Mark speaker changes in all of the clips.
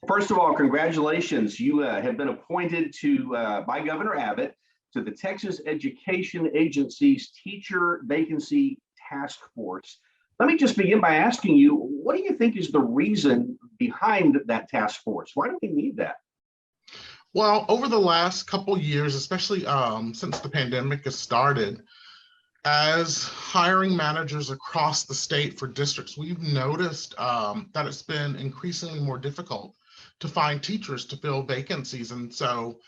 Speaker 1: First of all, congratulations. You have been appointed by Governor Abbott to the Texas Education Agency's Teacher Vacancy Task Force. Let me just begin by asking you, what do you think is the reason behind that task force? Why do we need that?
Speaker 2: Well, over the last couple of years, especially since the pandemic has started, as hiring managers across the state for districts, we've noticed that it's been increasingly more difficult to find teachers to fill vacancies. And so,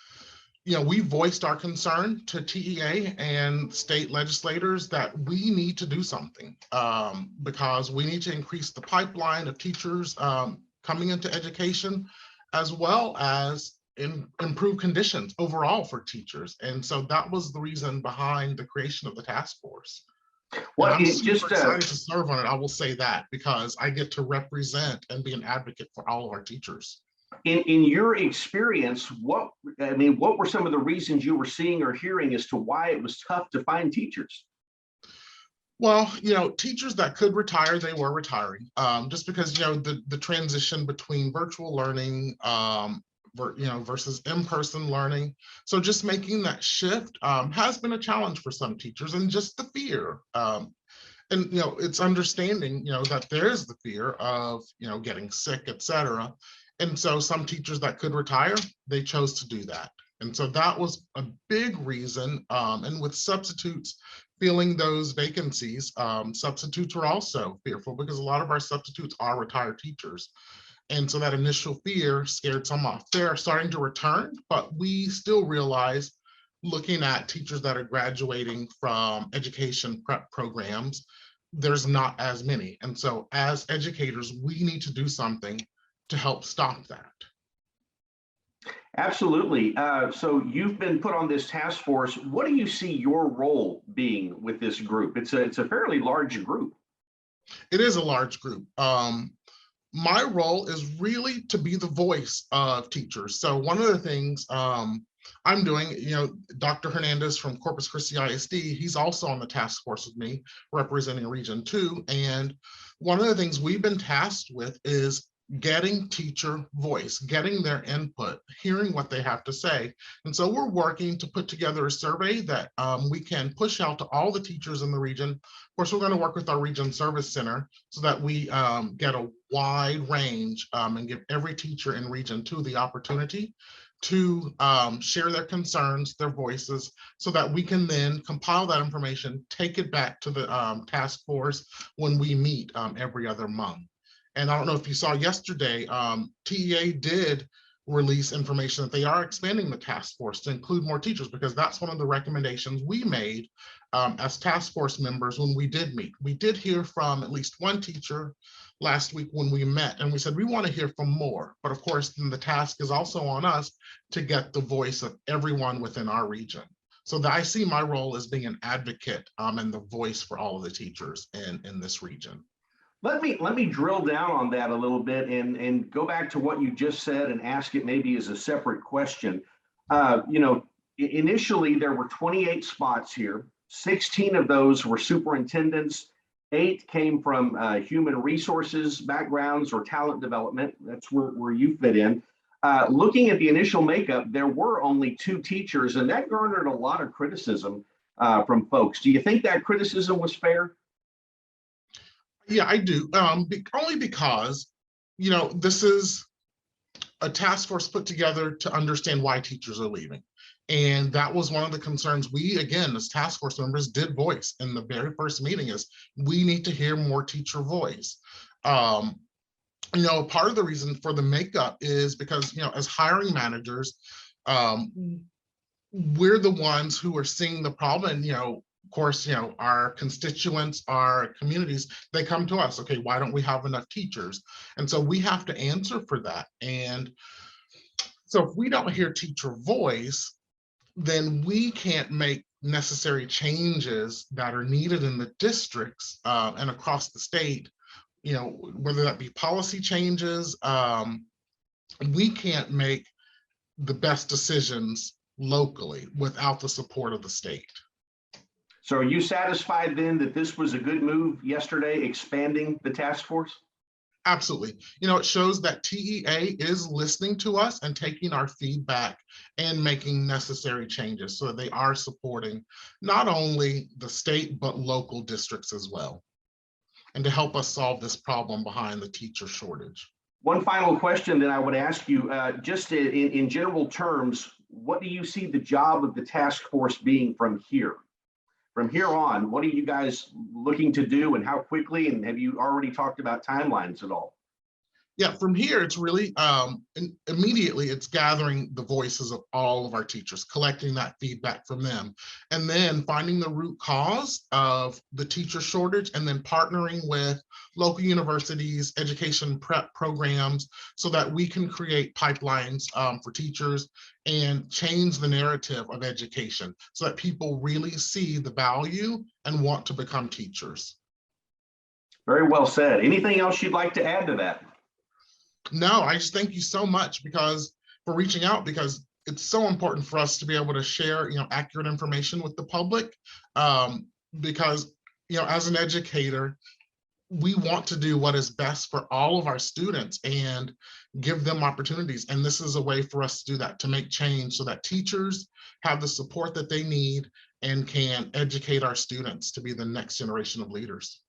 Speaker 2: we voiced our concern to TEA and state legislators that we need to do something because we need to increase the pipeline of teachers coming into education, as well as improve conditions overall for teachers. And so that was the reason behind the creation of the task force. Well, I'm super excited to serve on it. I will say that because I get to represent and be an advocate for all of our teachers.
Speaker 1: In your experience, what were some of the reasons you were seeing or hearing as to why it was tough to find teachers?
Speaker 2: Well, teachers that could retire, they were retiring just because, the transition between virtual learning, versus in-person learning. So just making that shift has been a challenge for some teachers, and just the fear. And, it's understanding, that there is the fear of, getting sick, et cetera. And so some teachers that could retire, they chose to do that. And so that was a big reason. And with substitutes filling those vacancies, substitutes were also fearful because a lot of our substitutes are retired teachers. And so that initial fear scared some off. They're starting to return, but we still realize, looking at teachers that are graduating from education prep programs, there's not as many. And so as educators, we need to do something to help stop that.
Speaker 1: Absolutely. So you've been put on this task force. What do you see your role being with this group? It's a fairly large group.
Speaker 2: It is a large group. My role is really to be the voice of teachers. So one of the things I'm doing, Dr. Hernandez from Corpus Christi ISD, he's also on the task force with me, representing Region 2. And one of the things we've been tasked with is getting teacher voice, getting their input, hearing what they have to say. And so we're working to put together a survey that we can push out to all the teachers in the region. Of course, we're going to work with our Region Service Center so that we get a wide range and give every teacher in Region 2 the opportunity to share their concerns, their voices, so that we can then compile that information, take it back to the task force when we meet every other month. And I don't know if you saw yesterday, TEA did release information that they are expanding the task force to include more teachers, because that's one of the recommendations we made as task force members when we did meet. We did hear from at least one teacher last week when we met, and we said we want to hear from more. But of course, then the task is also on us to get the voice of everyone within our region. So I see my role as being an advocate and the voice for all of the teachers in this region.
Speaker 1: Let me drill down on that a little bit and go back to what you just said and ask it maybe as a separate question. Initially there were 28 spots here. 16 of those were superintendents. 8 came from human resources backgrounds or talent development. That's where you fit in. Looking at the initial makeup, there were only 2 teachers, and that garnered a lot of criticism from folks. Do you think that criticism was fair?
Speaker 2: Yeah, I do. Only because, this is a task force put together to understand why teachers are leaving. And that was one of the concerns we, again, as task force members, did voice in the very first meeting, is we need to hear more teacher voice. Part of the reason for the makeup is because, as hiring managers, we're the ones who are seeing the problem. And, of course, our constituents, our communities, they come to us, okay, why don't we have enough teachers? And so we have to answer for that. And so if we don't hear teacher voice, then we can't make necessary changes that are needed in the districts and across the state, whether that be policy changes. We can't make the best decisions locally without the support of the state.
Speaker 1: So are you satisfied then that this was a good move yesterday, expanding the task force?
Speaker 2: Absolutely. It shows that TEA is listening to us and taking our feedback and making necessary changes so that they are supporting not only the state, but local districts as well, and to help us solve this problem behind the teacher shortage.
Speaker 1: One final question that I would ask you, just in general terms, what do you see the job of the task force being from here? From here on, what are you guys looking to do and how quickly? And have you already talked about timelines at all?
Speaker 2: Yeah, from here, it's really immediately it's gathering the voices of all of our teachers, collecting that feedback from them, and then finding the root cause of the teacher shortage, and then partnering with local universities, education prep programs, so that we can create pipelines for teachers and change the narrative of education so that people really see the value and want to become teachers.
Speaker 1: Very well said. Anything else you'd like to add to that?
Speaker 2: No, I just thank you so much for reaching out, because it's so important for us to be able to share, accurate information with the public. Because, as an educator, we want to do what is best for all of our students and give them opportunities. And this is a way for us to do that, to make change so that teachers have the support that they need and can educate our students to be the next generation of leaders.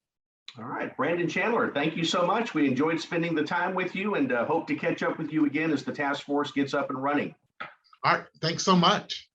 Speaker 1: All right, Brandon Chandler, thank you so much. We enjoyed spending the time with you and hope to catch up with you again as the task force gets up and running.
Speaker 2: All right, thanks so much.